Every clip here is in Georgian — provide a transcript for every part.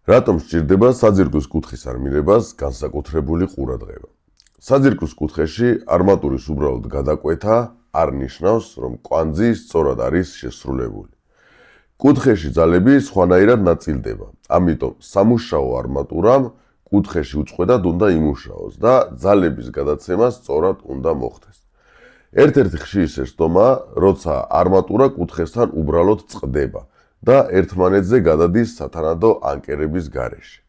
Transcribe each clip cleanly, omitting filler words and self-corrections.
რატომ სჭირდება საძირკვის კუთხის არმირებას განსაკუთრებული ყურადღება? საძირკვის კუთხეში არმატურის უბრალოდ გადაკვეთა არ ნიშნავს, რომ კვანძი სწორად არის შესრულებული. კუთხეში ძალები სხვანაირად ნაწილდება, ამიტომ სამუშაო არმატურამ კუთხეში უწყვეტად უნდა იმუშაოს და ძალების გადაცემა სწორად უნდა მოხდეს. ერთ-ერთი ხშირი შეცდომაა, როცა არმატურა კუთხესთან უბრალოდ წყდება და ერთმანეთზე გადადის სათანადო ანკერების გარეშე.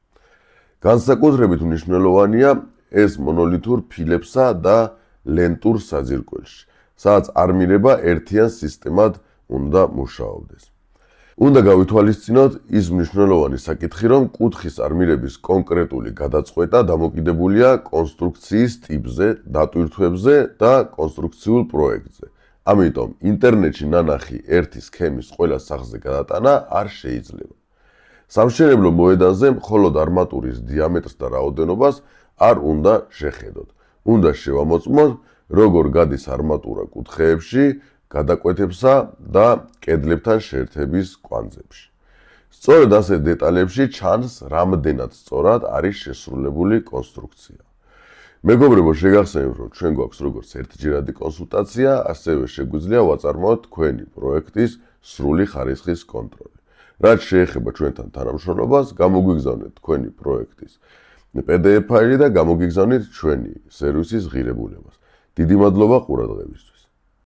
განსაკუთრებით მნიშვნელოვანია ეს მონოლითურ ფილებსა და ლენტურ საძირკველში, სადაც არმირება ერთიან სისტემად უნდა მუშაობდეს. უნდა გავითვალისწინოთ ის მნიშვნელოვანი საკითხი, რომ კუთხის არმირების კონკრეტული გადაწყვეტა დამოკიდებულია კონსტრუქციის ტიპზე, დატვირთვებზე და კონსტრუქციულ პროექტზე. ამიტომ ინტერნეტში ნანახი ერთი სქემის ყველა სახზე გადატანა არ შეიძლება. სამშენებლო მოედანზე მხოლოდ არმატურის დიამეტრს და რაოდენობას არ უნდა შეხედოთ. უნდა შევამოწმოთ, როგორ გადის არმატურა კუთხეებში, გადაკვეთებსა და კედლებთან შეერთების კვანძებში. სწორედ ასეთ დეტალებში ჩანს, რამდენად სწორად არის შესრულებული კონსტრუქცია. მეგობრებო, შეგახსენებთ, რომ ჩვენ გვაქვს როგორც ერთჯერადი კონსულტაცია, ასევე შეგვიძლია ვაწარმოოთ თქვენი პროექტის სრული ხარისხის კონტროლი. რაც შეეხება ჩვენთან თანამშრომლობას, გამოგვიგზავნეთ თქვენი პროექტის PDF ფაილი და გამოგიგზავნით ჩვენი სერვისის ღირებულებას. დიდი მადლობა ყურადღებისთვის.